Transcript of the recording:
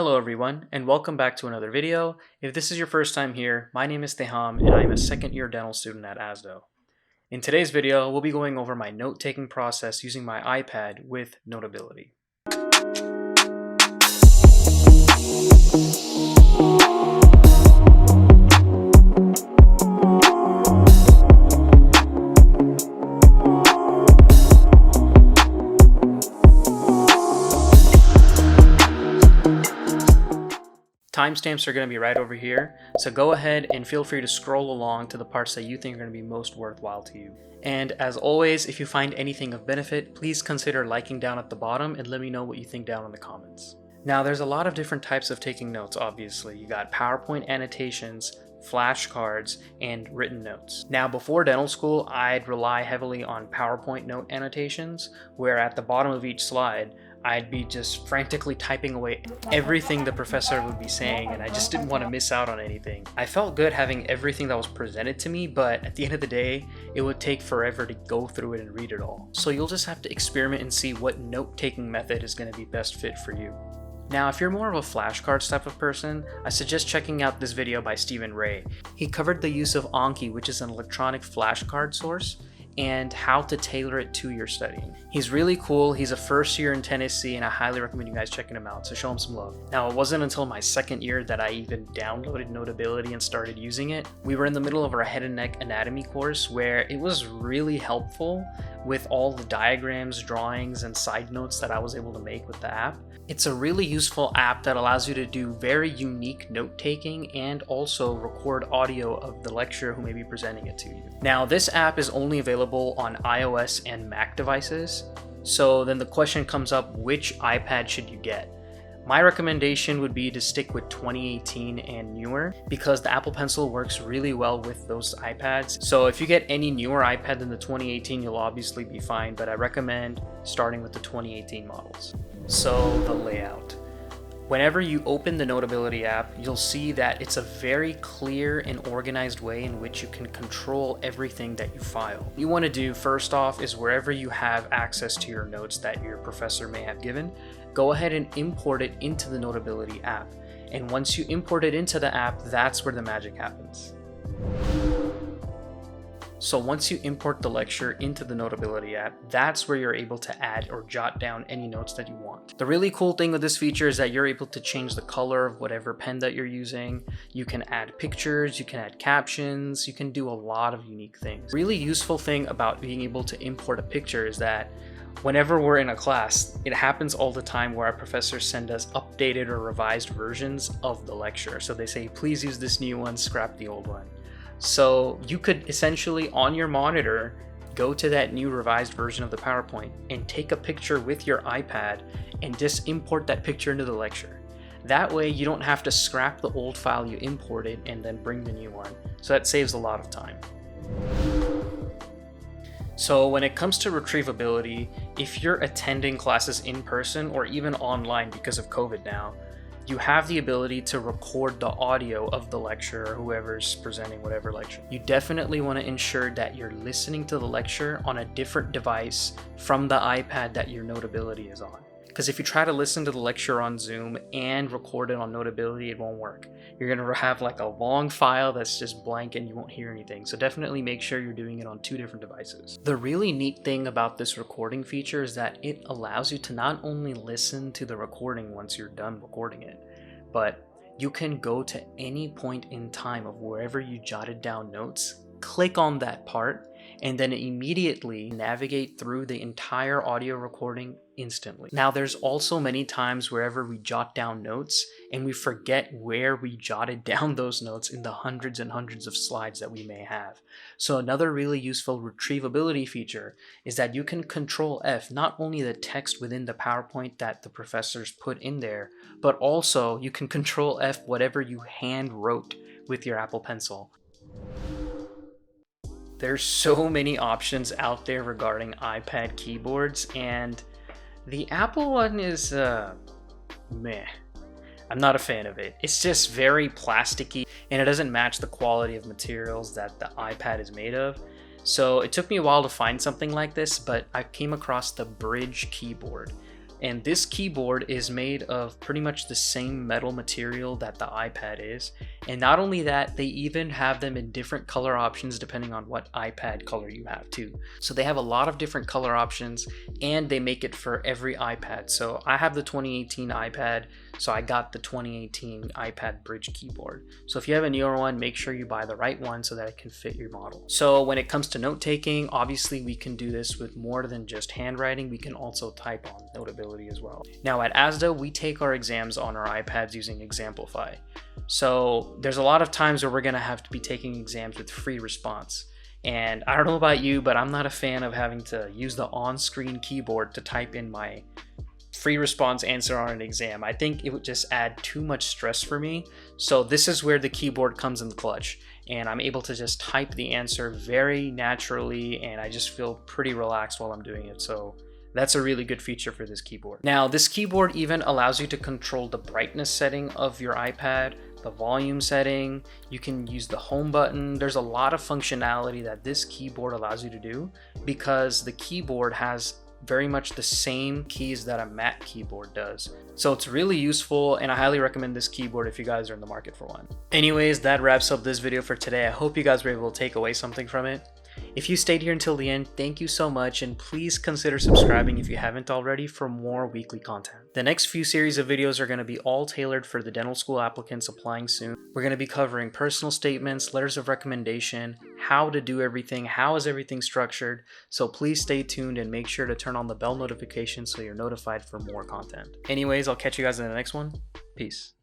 Hello everyone, and welcome back to another video. If this is your first time here, my name is Teham and I'm a second year dental student at ASDO. In today's video, we'll be going over my note-taking process using my iPad with Notability. Timestamps are going to be right over here, so go ahead and feel free to scroll along to the parts that you think are going to be most worthwhile to you. And as always, if you find anything of benefit, please consider liking down at the bottom and let me know what you think down in the comments. Now, there's a lot of different types of taking notes, obviously. You got PowerPoint annotations, flashcards, and written notes. Now, before dental school, I'd rely heavily on PowerPoint note annotations, where at the bottom of each slide, I'd be just frantically typing away everything the professor would be saying, and I just didn't want to miss out on anything. I felt good having everything that was presented to me, but at the end of the day, it would take forever to go through it and read it all. So you'll just have to experiment and see what note-taking method is going to be best fit for you. Now, if you're more of a flashcards type of person, I suggest checking out this video by Stephen Ray. He covered the use of Anki, which is an electronic flashcard source, and how to tailor it to your studying. He's really cool. He's a first year in Tennessee, and I highly recommend you guys checking him out, so show him some love. Now, it wasn't until my second year that I even downloaded Notability and started using it. We were in the middle of our head and neck anatomy course where it was really helpful with all the diagrams, drawings, and side notes that I was able to make with the app. It's a really useful app that allows you to do very unique note-taking and also record audio of the lecturer who may be presenting it to you. Now, this app is only available on iOS and Mac devices, so then the question comes up, which iPad should you get? My recommendation would be to stick with 2018 and newer because the Apple Pencil works really well with those iPads. So if you get any newer iPad than the 2018, you'll obviously be fine, but I recommend starting with the 2018 models. So the layout. Whenever you open the Notability app, you'll see that it's a very clear and organized way in which you can control everything that you file. What you want to do first off is wherever you have access to your notes that your professor may have given, go ahead and import it into the Notability app. And once you import it into the app, that's where the magic happens. So once you import the lecture into the Notability app, that's where you're able to add or jot down any notes that you want. The really cool thing with this feature is that you're able to change the color of whatever pen that you're using. You can add pictures, you can add captions, you can do a lot of unique things. Really useful thing about being able to import a picture is that whenever we're in a class, it happens all the time where our professors send us updated or revised versions of the lecture. So they say, please use this new one, scrap the old one. So you could essentially on your monitor go to that new revised version of the PowerPoint and take a picture with your iPad and just import that picture into the lecture. That way you don't have to scrap the old file you imported and then bring the new one. So that saves a lot of time. So when it comes to retrievability, if you're attending classes in person or even online because of COVID now, you have the ability to record the audio of the lecture or whoever's presenting whatever lecture. You definitely want to ensure that you're listening to the lecture on a different device from the iPad that your Notability is on. Because if you try to listen to the lecture on Zoom and record it on Notability, it won't work. You're going to have like a long file that's just blank and you won't hear anything. So definitely make sure you're doing it on two different devices. The really neat thing about this recording feature is that it allows you to not only listen to the recording once you're done recording it, but you can go to any point in time of wherever you jotted down notes, click on that part, and then immediately navigate through the entire audio recording instantly. Now, there's also many times wherever we jot down notes and we forget where we jotted down those notes in the hundreds and hundreds of slides that we may have. So another really useful retrievability feature is that you can Control F not only the text within the PowerPoint that the professors put in there, but also you can Control F whatever you hand wrote with your Apple Pencil. There's so many options out there regarding iPad keyboards, and the Apple one is meh. I'm not a fan of it. It's just very plasticky and it doesn't match the quality of materials that the iPad is made of. So it took me a while to find something like this, but I came across the Brydge Keyboard. And this keyboard is made of pretty much the same metal material that the iPad is. And not only that, they even have them in different color options depending on what iPad color you have too. So they have a lot of different color options, and they make it for every iPad. So I have the 2018 iPad, so I got the 2018 iPad Brydge Keyboard. So if you have a newer one, make sure you buy the right one so that it can fit your model. So when it comes to note taking, obviously we can do this with more than just handwriting. We can also type on Notability as well. Now at ASDA, we take our exams on our iPads using Exemplify. So there's a lot of times where we're gonna have to be taking exams with free response. And I don't know about you, but I'm not a fan of having to use the on-screen keyboard to type in my free response answer on an exam. I think it would just add too much stress for me. So this is where the keyboard comes in the clutch, and I'm able to just type the answer very naturally, and I just feel pretty relaxed while I'm doing it. So that's a really good feature for this keyboard. Now, this keyboard even allows you to control the brightness setting of your iPad, the volume setting. You can use the home button. There's a lot of functionality that this keyboard allows you to do because the keyboard has very much the same keys that a Mac keyboard does. So it's really useful, and I highly recommend this keyboard if you guys are in the market for one. Anyways, that wraps up this video for today. I hope you guys were able to take away something from it. If you stayed here until the end, thank you so much, and please consider subscribing if you haven't already for more weekly content. The next few series of videos are going to be all tailored for the dental school applicants applying soon. We're going to be covering personal statements, letters of recommendation, how to do everything, how is everything structured. So please stay tuned and make sure to turn on the bell notification so you're notified for more content. Anyways, I'll catch you guys in the next one. Peace.